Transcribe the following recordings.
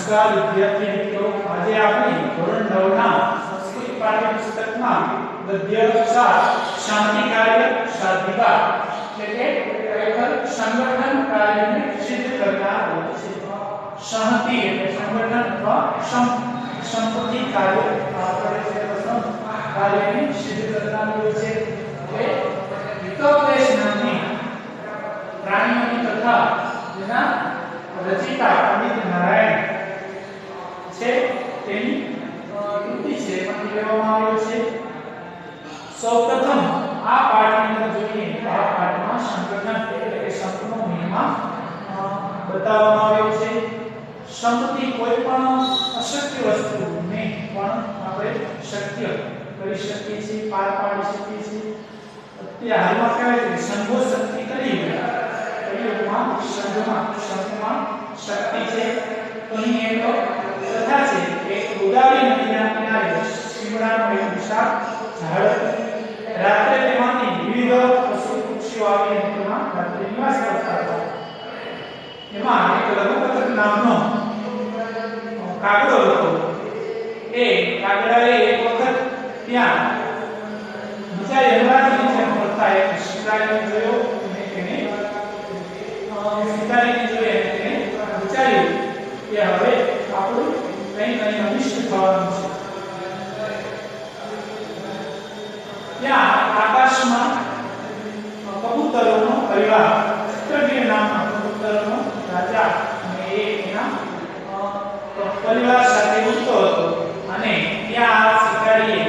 નમસ્કાર વિદ્યાર્થી મિત્રો, આજે આપણે ધોરણ 9 ના સંસ્કૃત પાઠ્યપુસ્તકમાં ગદ્ય 7 શાંતિ કાર્ય સાધિકા એટલે કે ખરેખર સંગઠન કાર્યને સિદ્ધ કરનાર હોય છે. શાંતિ એટલે સંગઠન અથવા સંપત્તિ કાર્ય આપણે છે કાર્યને સિદ્ધ કરનાર હોય છે. એટલે હિતોપદેશ નામની પ્રાણીઓની કથા જેના રચિતા પંડિત નારાયણ છે તેની કૃતિ છે એમાંથી લેવામાં આવ્યો છે. સૌપ્રથમ આ પાઠની અંદર જોઈએ આ પાઠમાં સંગઠન એટલે કે સંપૂર્ણ મહિમા બતાવવામાં આવ્યો છે. સંપત્તિ કોઈ પણ અશક્ય વસ્તુને પણ આપણે શક્ય કરી શકીએ છીએ, પાર પાડી શકીએ છીએ. અત્યારે હાલમાં કહેવાય છે સંભો શક્તિ કરી કલિયુગમાં સંઘમાં શક્તિ છે. તો અહીં એક કથા છે કે ગોદાવરી નદીના કિનારે શિમળાનો એક વિશાળ ઝાડ, રાત્રે તેમાંથી વિવિધ પશુ પક્ષીઓ આવીને તેમાં રાત્રે નિવાસ કરતા હતા. એમાં એક લઘુપતક નામનો કાગડો હતો. એ કાગડાએ એક વખત ત્યાં બીજા યમરાજની જેમ ફરતા એક શિકારીને જોયો અને તેને શિકારીને જોઈ અને તેને વિચાર્યું કે હવે આપણું કંઈ અનિષ્ટ થવાનું છે. ત્યાં આકાશમાં કબૂતરોનો પરિવાર, ચિત્રગીર નામના કબૂતરોનો રાજા અને એ એના પરિવાર સાથે ઉડતો હતો. અને ત્યાં શિકારીએ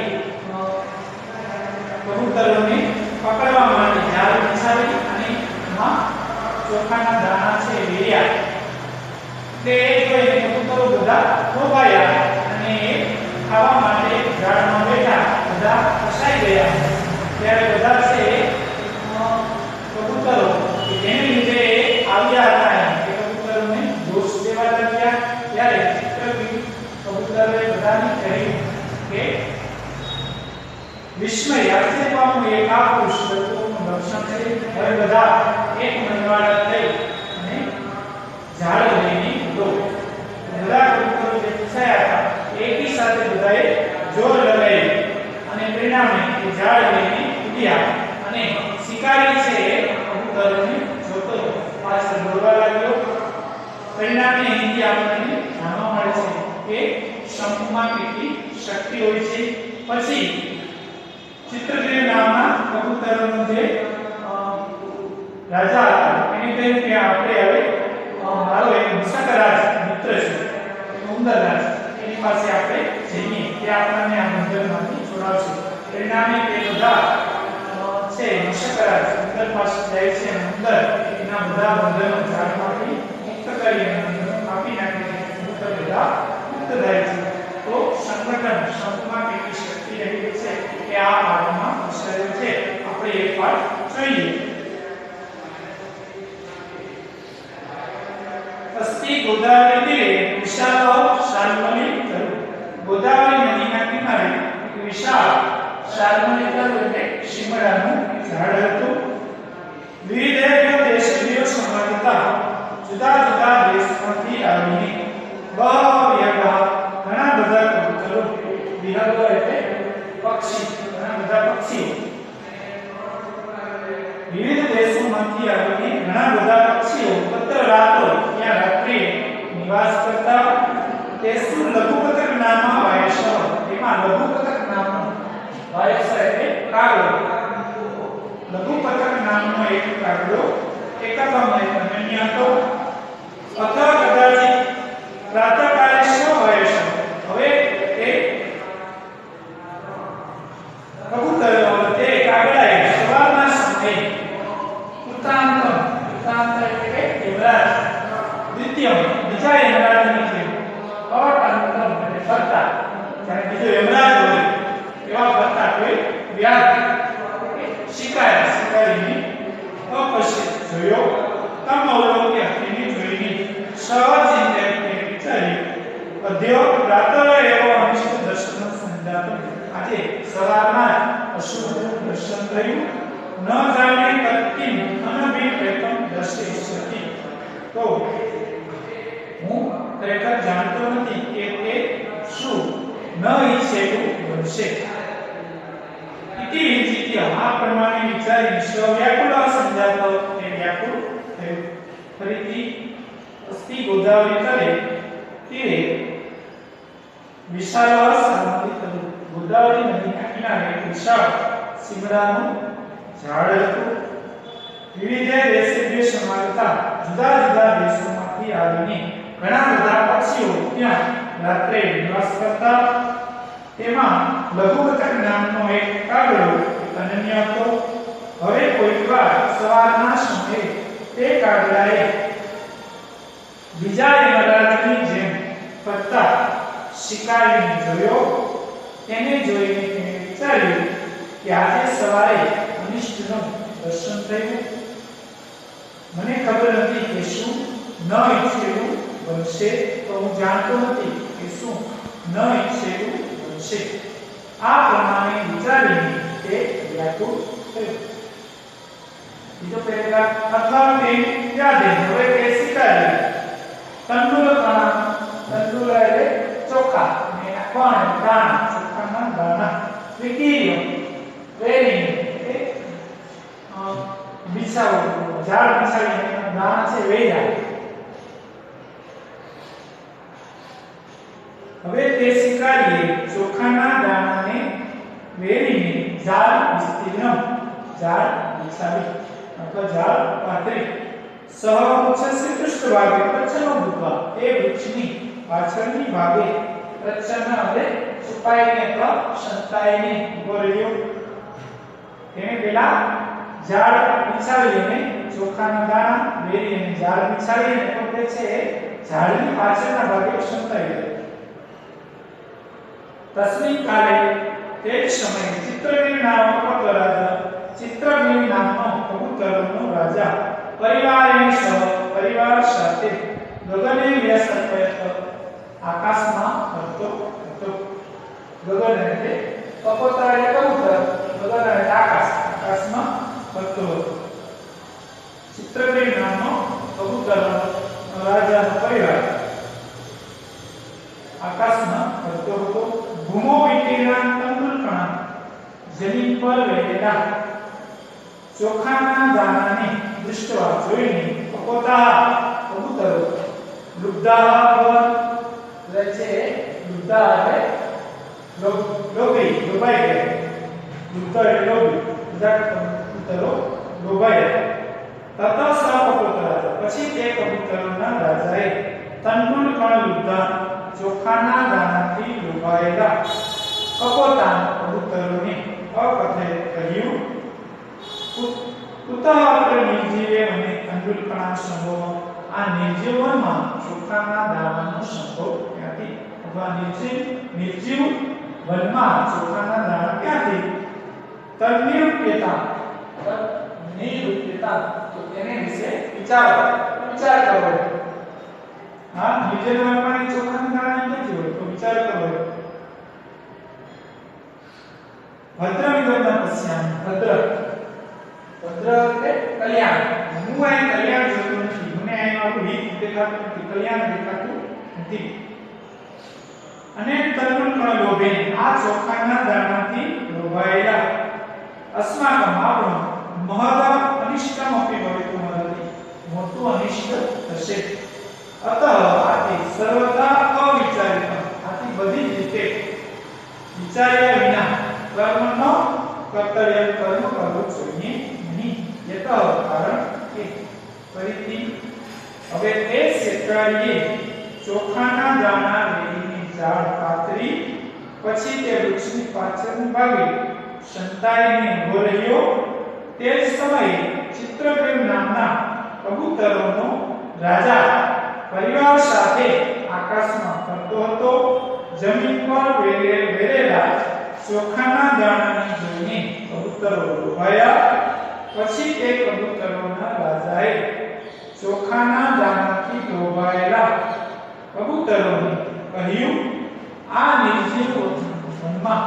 કબૂતરોને પકડવા માટે જાળ બિછાવી અને એમાં ચોખાના દાણા છે વેર્યા. તે જોઈને કબૂતરો બધા થોભાયા અને ખાવા માટે ઝાડમાં બેઠા, બધા ફસાઈ ગયા. ત્યારે બધા છે કબૂતરો જેને લીધે આવ્યા હતા એ કબૂતરોને દોષ દેવા લાગ્યા. ત્યારે કબૂતરોએ બધાને કહ્યું કે વિસ્મય આશ્ચર્ય પામવું એક આ પુરુષ તત્વનું લક્ષણ છે. હવે બધા એક મનવાળા થઈ અને ઝાડ લઈને ઉડો. બધા કબૂતરો જે ફસાયા હતા એકી સાથે બધાએ જોર લગાવી અને પરિણામે એ ઝાડ લઈને ઉડ્યા. અને શિકારી છે એ કબૂતરોને જોતો પાછળ દોડવા લાગ્યો. પરિણામે અહીંથી આપણને જાણવા મળે છે કે શંખમાં કેટલી શક્તિ હોય છે. પછી ચિત્રગીર નામના કબૂતરોનો જે રાજા હતા એને કહ્યું કે આપણે હવે મારો એક મુસાકરાજ મિત્ર છે ઉંદરરાજ, એની પાસે આપણે જઈએ, તે આપણને આ બંધનમાંથી છોડાવશે. પરિણામે તે બધા છે મુસાકરાજ ઉંદર પાસે જાય છે અને ઉંદર એના બધા બંધનો ઝાડમાંથી મુક્ત કરી આપી નાખે છે. કબૂતર બધા મુક્ત થાય છે. તો સંગઠન સંપમાં કેટલી શક્તિ રહેલી છે કે આ પાઠમાં દર્શાવ્યું છે. આપણે એક પાઠ જોઈએ. અસ્તિ ગોદાવરી તીરે વિશાળ શાલ્મલી તરુ. ગોદાવરી નદીના કિનારે એક વિશાળ શાલ્મલી તરુ એટલે શિમળાનું ઝાડ હતું. વિવિધ દેશીઓ સમાજતા જુદા જુદા દેશમાંથી આવીને ઘણા બધા કબૂતરો, વિહંગો એટલે પક્ષી, ઘણા બધા પક્ષીઓ વિવિધ દેશોમાંથી આવીને ઘણા બધા પક્ષીઓ તત્ર રાતો ત્યાં રાત્રે નિવાસ કરતા. તે શું લઘુપતક નામમાં વાયસ, એમાં લઘુપતક નામનો વાયસ એટલે કાગડો, લઘુપતક નામનો એક કાગડો એકમમાં અનન્ય હતો. અથવા કદાચિત પ્રાતઃકાલે સ્વવાયસ. હવે એ કબૂતર તે કાગડાએ સવારના સમયે ઉત્તાંત એટલે કે યુવરાજ દ્વિતીય બીજા યમરાજની જેમ અવટાંતમ એટલે ફરતા, જ્યારે બીજો યમરાજ હોય એવા ફરતા કોઈ વ્યાધ શિકારીને અપશ્ય જોયો. તમ અવલોક્ય તેની જોઈને સહજિંતે વિચારી અધ્યો પ્રાતઃ એવો અનિષ્ટ દર્શન સંજાતું. આજે સવારમાં અશુભ દર્શન થયું. ન જાણે કત્કિમ અનભિપ્રેતમ દર્શિષ્યતિ. તો હું ખરેખર જાણતો નથી કે તે શું ન ઈચ્છેલું બનશે. ઇતિ વિચિત્ય આ પ્રમાણે વિચારી સ્વવ્યાકુળ સમજાતો તે વ્યાકુળ થયો. ફરીથી અસ્તિ ગોદાવરી તલે તીરે વિશાળ સામગ્રી થયું. ગોદાવરી નદીના કિનારે વિશાળ સિમડાનું ઝાડ હતું. વિવિધ દેશોમાં રહેતા જુદા જુદા દેશોમાંથી આવીને ઘણા બધા પક્ષીઓ ત્યાં રાત્રે નિવાસ કરતા. તેમાં લઘુવતક નામનો એક કાગડો અનન્ય હતો. હવે કોઈકવાર સવારના સમયે તે કાગડાએ બીજા યમરાજની જેમ ફરતા શિકારીને જોયો. તેને જોઈને તેણે વિચાર્યું કે આજે સવારે અનિષ્ટનું દર્શન થયું. મને ખબર નથી કે શું ન ઈચ્છેલું બનશે, તો હું જાણતો નથી કે શું ન ઈચ્છેલું બનશે. આ પ્રમાણે વિચારીને તે વ્યાકુળ થયો. બીજો પેરેગ્રાફ. અથવા તે યાદે હવે તે શિકારી તંદુલ કણા, તંદુલ એટલે ચોખા, અને કણ દાણા, ચોખાના દાણા, વિકીર્ય વેરી એ બિછાવ ઝાડ બિછાવીને દાણા છે વેયા. હવે તે શિકારીએ ચોખાના દાણાને વેરીને ઝાડ વિસ્તીર્ણ, ઝાડ બિછાવી અથવા ઝાડ પાથરી સહવૃક્ષસ્ય પૃષ્ઠભાગે પ્રચ્છન્નો ભૂત્વા એ વૃક્ષની પાછળની ભાગે પ્રચ્છન્ન એટલે છુપાઈને અથવા સંતાઈને ઉભો રહ્યો. તેને પેલા ઝાડ બિછાવી અને ચોખાના દાણા વેરી અને ઝાડ બિછાવી અને પોતે છે ઝાડની પાછળના ભાગે સંતાઈ ગયો. તસ્મિન કાલે તે જ સમયે ચિત્રગીરી નામનો કપૂતર રાજા, ચિત્રગીરી નામનો કબૂતરનો રાજા પરિવાર સાથે ગગને વ્યસ્ત આકાશમાં ફરતો હતો. ગગન એટલે કપૂતર એટલે કબૂતર, ગગન એટલે આકાશ, આકાશમાં ફરતો હતો. ચિત્રગીરી નામનો કબૂતરનો રાજાનો પરિવાર આકાશમાં ફરતો હતો. ભૂમો વીંટીના તંદુલકણા, જમીન પર રહેલા ચોખાના દાણાને દૃષ્ટવા જોઈને કપોતા કબૂતરો લુબ્ધા ભવન છે. લુબ્ધા એટલે લોભી, લોભાઈ ગયા. લુબ્ધ એટલે લોભી, બધા કબૂતરો લોભાયા. તત સ કપૂતર, પછી તે કબૂતરોના રાજાએ તંદુલકણ લુબ્ધા ચોખાના દાણાથી લોભાયેલા કપોતા કબૂતરોને અકથે કહ્યું, કુતઃ અત્ર નિર્જીવે મને તંદુલકણા સંભવ. આ નિર્જીવ વનમાં ચોખાના દાણાનો સંભવ ક્યાંથી? અથવા નિર્જીવ વનમાં ચોખાના દાણા ક્યાંથી? તન્નિરૂપ્યતા, નિરૂપ્યતા, તો તેને વિશે વિચાર કરો. હા, નિર્જીવ વનમાં ચોખાના દાણા ક્યાંથી હોય? તો વિચાર કરો. ભદ્ર વિદોના પશ્યામિ. ભદ્ર એટલે કલ્યાણ. હું અહીં કલ્યાણ જોતો નથી, મને અહીં આપણું હિત દેખાતું નથી, કલ્યાણ દેખાતું નથી. અને તન્નુલકણ લોભે, આ ચોખાના દાણાથી લોભાયેલા અસ્માકમ આપણું મહદ અનિષ્ટમ અપી ભવિતુમ અર્હતિ, મોટું અનિષ્ટ થશે. અતઃ આથી સર્વદા અવિચારિત, આથી બધી જ રીતે વિચાર્યા વિના કર્તવ્ય કર્મ કરવું જોઈએ નહીં. યત કારણ કે ફરીથી હવે તે શેતરાઈએ ચોખાના દાણા વેરીને ઝાડ પાથરી પછી તે વૃક્ષની પાછળની ભાગે સંતાઈને ઉભો રહ્યો. તે જ સમયે ચિત્રપ્રેમ નામના કબૂતરોનો રાજા પરિવાર સાથે આકાશમાં ફરતો હતો. જમીન પર વેરેલા ચોખાના દાણાને જોઈને કબૂતરો લોભાયા. પછી તે કબૂતરોના રાજાએ ચોખાના દાણાથી લોભાયેલા કબૂતરોને કહ્યું, આ નિર્જીવ વનમાં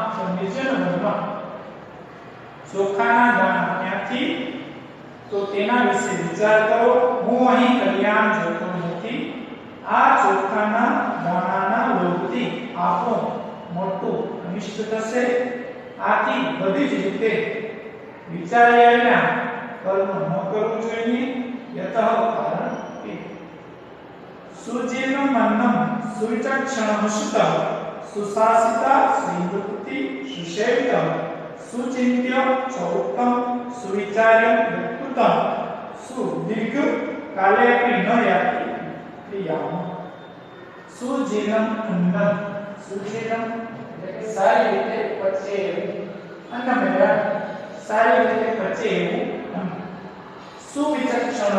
ચોખાના દાણા ક્યાંથી? તો તેના વિશે વિચાર કરો. હું અહીં કલ્યાણ જોતો નથી. આ ચોખાના દાણા અનિષ્ટ થશે. આથી બધી જ રીતે વિચાર્યા વિના કર્મ ન કરવું જોઈએ. યતઃ કારણ કે સુજીર્ણ મન્નમ સુવિચક્ષણ સુતઃ સુશાસિતા શ્રીમૃતિ સુષેવિત સુચિંત્ય ચૌક્તમ સુવિચાર્ય વ્યક્તુતમ સુદીર્ઘ કાલે અપી ન યાતિ ક્રિયામ. સુજીર્ણ અન્નમ, સુજીર્ણ એટલે કે સારી રીતે પચે એવું અન્ન મેળવ, સારી રીતે પચે એવું અન્ન. સુવિચક્ષણ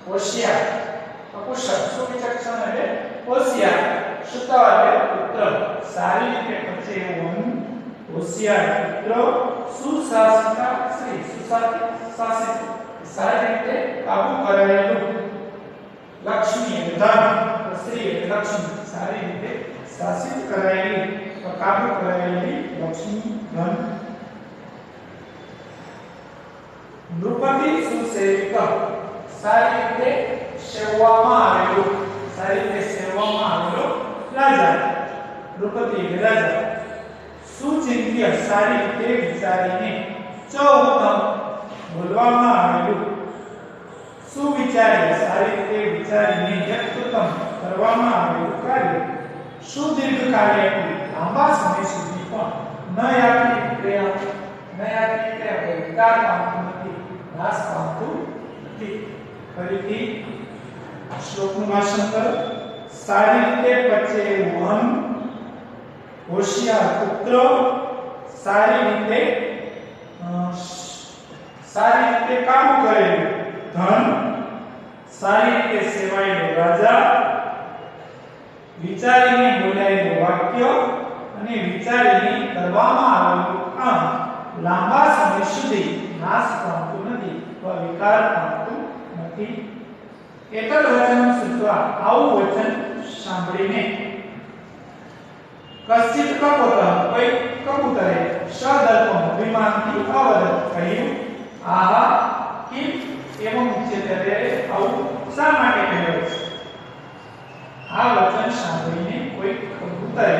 હોશિયાર, અકુશળ. સુવિચક્ષણ એટલે હોશિયાર, સુતા એટલે પુત્ર. સારી રીતે પચે એવું અન્ન, હોશિયાર પુત્ર. સુશાસિતા શ્રી, સુશાસિત સારી રીતે કાબુ કરાયેલું. લક્ષ્મી એટલે ધન, શ્રી એટલે લક્ષ્મી, સારી રીતે શાસિત કરાયેલી, કાબુ કરાયેલી લક્ષ્મી ધન. નૃપતિ સુસેવિત, સારી રીતે સેવવામાં આવેલો, સારી રીતે સેવવામાં આવેલો રાજા. નૃપતિ એટલે રાજા. સુચિંત્ય, સારી રીતે વિચારીને. ચૌક્તમ, બોલવામાં આવેલું. સુવિચાર્ય, સારી રીતે વિચારીને. વ્યક્તુતમ, કરવામાં આવેલું કાર્ય. સુદીર્ઘ કાર્ય, લાંબા સમય સુધી પણ ન યાતિ ક્રિયા, ન યાતિ ક્રિયા વિકાર પામતું નથી, નાશ પામતું નથી. ફરીથી શ્લોકનું વાંચન કરો. સારી રીતે પચે એવું અન્ન, હોશિયાર પુત્ર, સારી રીતે કામ કરેલું ધન, સારી રીતે સેવાયેલો રાજા, વિચારીને બોલાયેલું વાક્ય અને વિચારીને કરવામાં આવેલું કામ લાંબા સમય સુધી નાશ પામતું નથી અથવા વિકાર પામતું નથી. એતદ વચન શ્રુત્વા, આવું વચન સાંભળીને. કશ્ચિત કપોતઃ, કોઈ કબૂતરે સદલ્પમ અભિમાનથી અવદત કહ્યું, આહા કિમ એવં ઉચ્યતે. આવું શા માટે કહ્યું છે? આ વચન સાંભળીને કોઈ કબૂતરે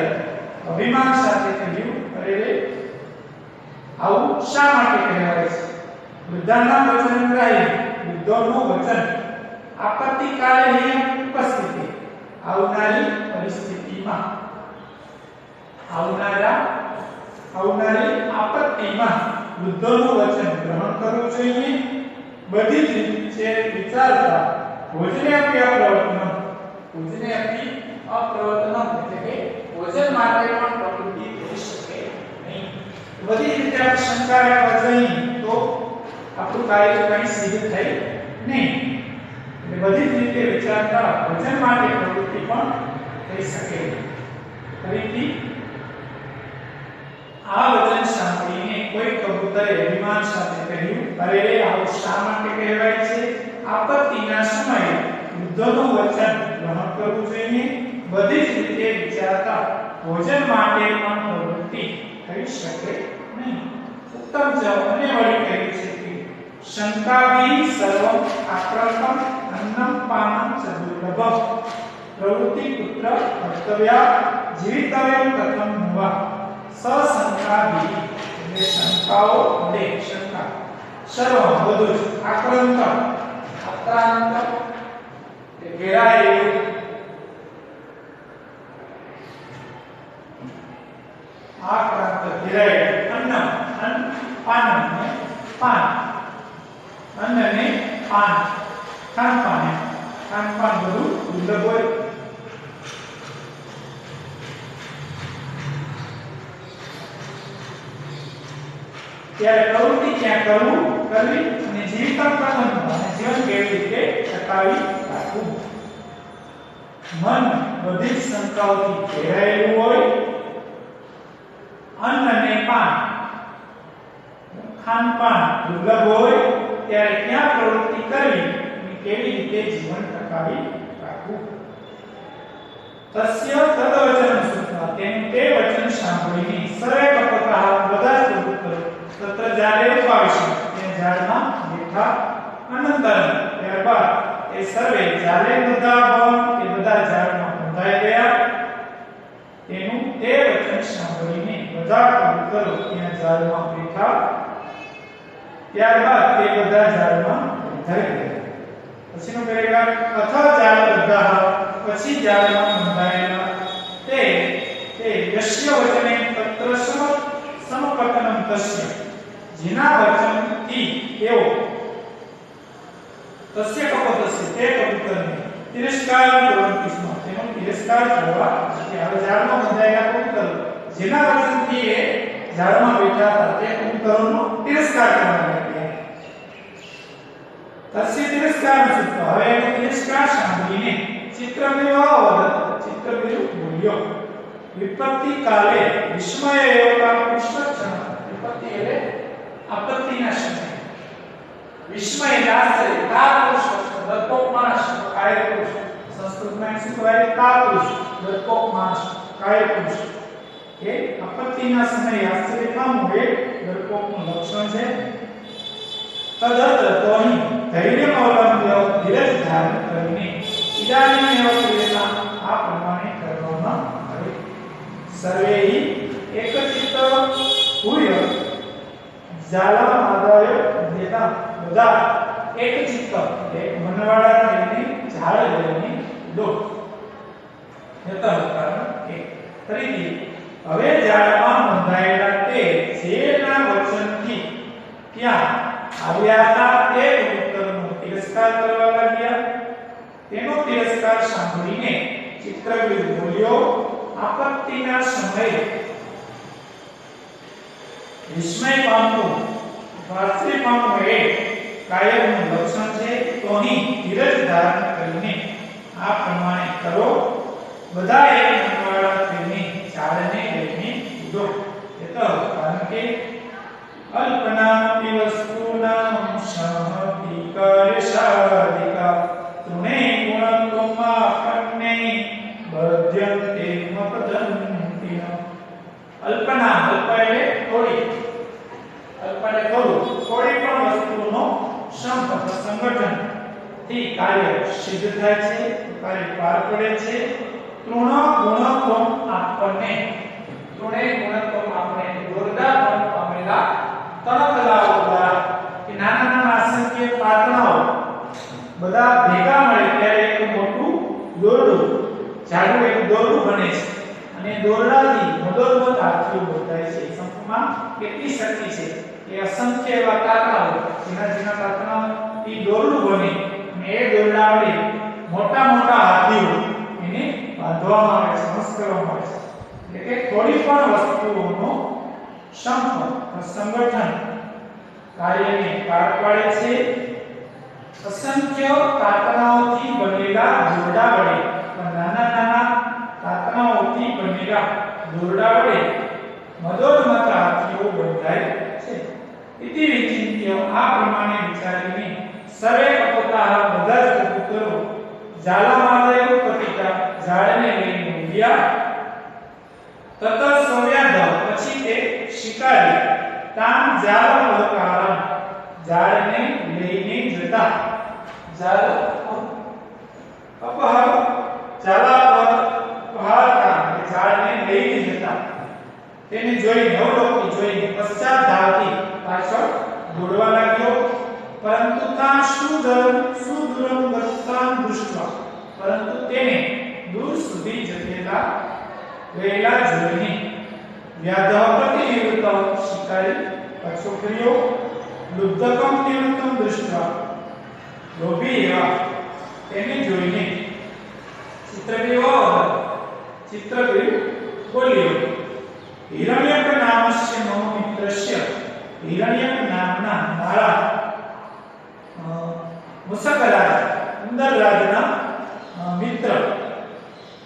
અભિમાન સાથે કહ્યું, અરે રે, આવું શા માટે કહેવાય છે? બુદ્ધના વચન ગ્રાહ્ય, બુદ્ધનું વચન આપત્તિકાલે ઉપસ્થિતિ, આવનારી પરિસ્થિતિમાં, આવનારી આપત્તિમાં બુદ્ધનું વચન ગ્રહણ કરવું જોઈએ. બધી જ રીતે વિચારતા ભોજને અપી અપ્રવર્તનમ, ભોજને અપી અપ્રવર્તનમ એટલે કે ભોજન માટે પણ પ્રવૃત્તિ થઈ શકે નહીં. બધી રીતે આપણે શંકા રાખવા જોઈએ તો આપણું કાર્ય કંઈ સિદ્ધ થાય નહીં. એટલે બધી જ રીતે વિચારતા ભોજન માટે પ્રવૃત્તિ પણ થઈ શકે. ફરીથી આ વચન સાંભળીને કોઈ કબૂતરે અભિમાન સાથે કહ્યું, અરે રે, આવું શા માટે કહેવાય છે? આપત્તિના સમયે બુદ્ધનું વચન ગ્રહણ કરવું જોઈએ. બધી જ રીતે વિચારતા ભોજન માટે પણ પ્રવૃત્તિ થઈ શકે નહીં. ઉત્તમ જવાબ અને વળી કહ્યું છે કે શંકાભી સર્વમ આક્રમકમ અન્નમ પાનમ ચ દુર્લભમ પ્રવૃત્તિ પુત્ર કર્તવ્યા જીવિતવ્યમ કથમ નવા સશંકાભી એટલે શંકાઓ વડે, શંકા સર્વ બધું જ, આક્રાંત એટલે ઘેરાયેલું, આક્રાંત ઘેરાયેલું. અન્ન પાન ને પાન, અન્ન ને પાન, ખાનપાન બધું દુર્લભ હોય. ત્યારે પ્રવૃત્તિ ક્યાં કરવી અને જીવિતમ કથમ, અને જીવન કેવી રીતે ટકાવી રાખવું. મન બધી જ શંકાઓથી ઘેરાયેલું હોય. અન્ન અને પાન, ખાનપાન દુર્લભ હોય, ત્યારે ક્યાં પ્રવૃત્તિ કરવી અને કેવી રીતે જીવન ટકાવી રાખવું. તસ્ય તદવચન શ્રુત્વા, તેનું તે વચન સાંભળીને સર્વે કપોતાઃ, બધા જ કબૂતરો તત્ર જાડે ઉપાવિશે, તે ઝાડમાં બેઠા. અનંતરમ, ત્યારબાદ એ સર્વે જાડે બધા ભવન, એ બધા ઝાડમાં બંધાઈ ગયા. તેનું તે વચન સાંભળીને બધા કબૂતરો ત્યાં ઝાડમાં બેઠા ત્યારબાદ તે બધા ઝાડમાં બેઠા ગયા પછીનો પેરેગ્રાફ અથ ઝાડ બધા પછી ઝાડમાં બંધાયેલા તે યશ્ય વચને તત્ર સમપતનમ તસ્ય જેના વચનથી તેઓ તસ્ય કપતસ્ય તે કબૂતરને તિરસ્કાર કરવાની સ્મ તેનો તિરસ્કાર કરવા કે હવે ઝાડમાં બંધાયેલા કબૂતરો જેના વચનથી એ ઝાડમાં બેઠા હતા તે કબૂતરોનો તિરસ્કાર કરવા લાગ્યા તસ્ય તિરસ્કાર સૂત્ર હવે એનો તિરસ્કાર સાંભળીને ચિત્રમેવ બોલ્યો વિપત્તિ કાલે વિસ્મય એવકા પુષ્પક્ષણ વિપત્તિ એટલે આપત્તિના સમયે વિસ્મય આશ્ચર્ય કા પુષ્પ દર્પોક માણસ કાય પુરુષ સંસ્કૃતમાં શું કહેવાય કા પુરુષ દર્પોક માણસ કાય પુરુષ એ આપત્તિના સમયે આશ્ચર્ય પામવું એ દર્પોકનું લક્ષણ છે તદત તો અહીં ધૈર્યનો અવલંબ્ય ધીરજ ધારણ કરીને ઇદાનીય ક્રિયા આ પ્રમાણે કરવામાં આવે સર્વેહિ એકચિત્ત ભૂય જાલમાદાય દેતા બધા એકચિત્ત એક મનવાળા થઈને ઝાડ લઈને દો જતા કારણ કે ફરીથી હવે ઝાડમાં બંધાયેલા તે જેના વચનથી ત્યાં આવ્યા હતા તે કબૂતરનો તિરસ્કાર કરવા લાગ્યા તેનો તિરસ્કાર સાંભળીને ચિત્રવીર બોલ્યો આપત્તિના સમયે વિસ્મય પામવું આશ્ચર્ય પામવું એ કાયરનું લક્ષણ છે તો અહીં ધીરજ ધારણ કરીને આ પ્રમાણે કરો બધા એક મનવાળા થઈને ઝાડને લઈને ઉડો કારણ કે અલ્પનાપિ વસ્તુનાં સહતિ કર્ષાદિકા તૃણે ગુણત્વમાપન્ને બધ્યન્તે મપદન્તિન અલ્પના અલ્પ એટલે થોડી અલ્પ એટલે થોડી પણ વસ્તુનો સંગઠન થી કાર્ય સિદ્ધ થાય છે કાર્ય પાર પડે છે તૃણ ગુણત્વમ આપણને તૃણે ગુણત્વમ આપણે દોરડાપણ પામેલા તણખલાઓ દ્વારા કે નાના નાના અસંખ્ય પાતળાઓ બધા ભેગા મળે ત્યારે એક મોટું દોરડું જાડું એક દોરડું બને છે અને દોરડાથી મદોદમદ હાથીઓ બંધાય છે સંપૂર્ણમાં કેટલી શક્તિ છે કે અસંખ્ય એવા કાંકરાઓ જેના કાંકરાથી દોરડું બને અને એ દોરડા વડે મોટા મોટા હાથીઓ એને બાંધવામાં આવે છે મસ્ત કરવામાં આવે છે એટલે કે થોડી પણ વસ્તુઓનો સંગઠન કાર્યને પાર પાડે છે અસંખ્ય કાંકરાઓથી બનેલા દોરડા વડે નાના નાના કાંકરાઓથી બનેલા દોરડા વડે મદોદમદ હાથીઓ બંધાય છે ઇતિ વિચિંત્ય આ પ્રમાણે વિચારીને સર્વે કપોતાઃ બધા જ કબૂતરો જાલમાદય પતિતા ઝાડને લઈને ઉડ્યા તત સૌવ્યાધ પછી તે શિકારી તામ જાલમલકારમ ઝાડને લઈને જતા ઝાડ અપહર ઝાલા પર પહાડતા ઝાડને લઈને જતા તેને જોઈને અવલોકી જોઈને પશ્ચાત ધાવતી પાછળ દોડવા લાગ્યો પરંતુ તા સુદૂરમ ગતામ દૃષ્ટવા પરંતુ તેને દૂર સુધી ગયેલા જોઈને વ્યાધ પ્રતિનિવૃત્ત શિકારી પાછો ફર્યો લુબ્ધકમ નિવૃત્તમ દૃષ્ટવા લોભી એવા તેને જોઈને ચિત્રવીર બોલ્યો હિરણ્યક નામસ્ય મમ મિત્રસ્ય હિરણ્યક નામના મારા મુસકરાજ ઇન્દ્રરાજના મિત્ર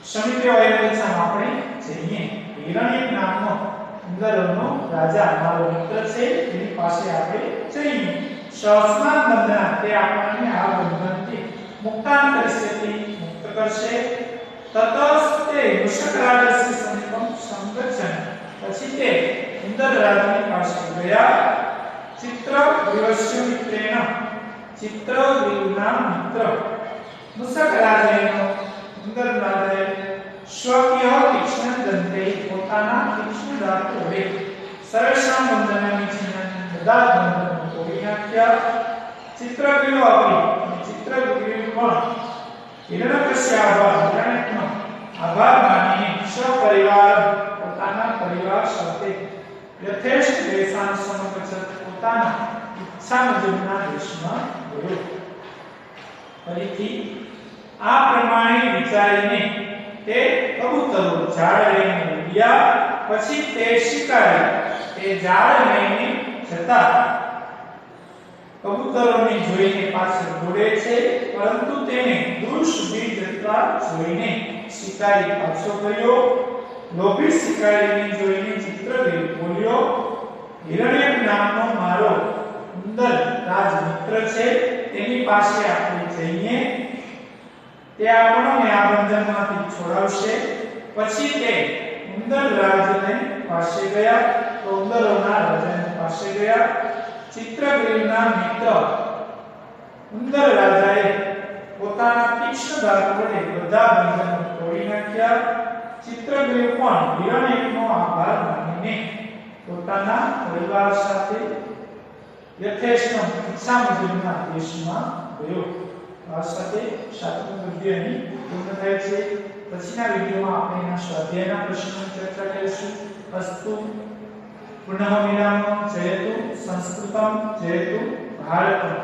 સમિત્ય વયવચ્છામાં આપણે જઈએ હિરણ્યક નામનો ઇન્દ્રનો રાજા મારો મિત્ર છે તેની પાસે આપણે જઈએ શાસના બંધના તે આપણને આ બંધનથી મુક્તાન કરશે મુક્ત કરશે તતસ્તે મુસકરાજસ્ય સમીપમ સંગચ્છન પછી તે ઇન્દ્રરાજની પાસે ગયા ચિત્રવીરસ્ય મિત્રેણ ચિત્રવીરના મિત્ર મુસકરાજેનો ઇન્દ્રરાજે સ્વકીય તીક્ષ્ણ દંતે પોતાના તીક્ષ્ણ ધાતુ વડે સર્વેષાં બંધનાની છેલ્લાના બધા જ બંધનો તોડી નાખ્યા. ચિત્રગૃહ આપી ચિત્રગૃહ પણ હિરણ્યકશ્યપ હિરણ્યનો આભાર માનીને સપરિવાર પોતાના પરિવાર સાથે યથેષ્ટ દેશાન સમગચ્છત પોતાના ઈચ્છા મુજબના દેશમાં ગયો. ફરીથી આ પ્રમાણે વિચારીને તે કબૂતરો ઝાડ લઈને ઉડ્યા. પછી તે શિકારી તે ઝાડ લઈને જતા કબૂતરોને જોઈને પાછળ દોડે છે, પરંતુ તેને દૂર સુધી જતા જોઈને શિકારી પાછો ગયો. લોભી શિકારીને જોઈને ચિત્રગૃહ બોલ્યો, હિરણ્યક નામનો મારો ઉંદર રાજ મિત્ર છે, તેની પાસે આપણે જઈએ, તે આપણને આ બંધનમાંથી છોડાવશે. પછી તે ઉંદર રાજને પાસે ગયા. તો ઉંદરોના રાજાની પાસે ગયા. ચિત્રગૃહના મિત્ર ઉંદર રાજાએ પોતાના તીક્ષ્ણ દાંત વડે બધા બંધનો તોડી નાખ્યા. ચિત્રગૃહ પણ હિરણ્યકનો આભાર માનીને પોતાના પરિવાર સાથે યથેષ્ટ ઈચ્છા મુજબના દેશમાં ગયો. આ સાથે સાતમું ગદ્ય અહીં પૂર્ણ થાય છે. પછીના વિડિયોમાં આપણે એના સ્વાધ્યાયના પ્રશ્નોની ચર્ચા કરીશું. અસ્તુ પુનઃ વિરામો. જયતુ સંસ્કૃતમ જયતુ ભારતમ.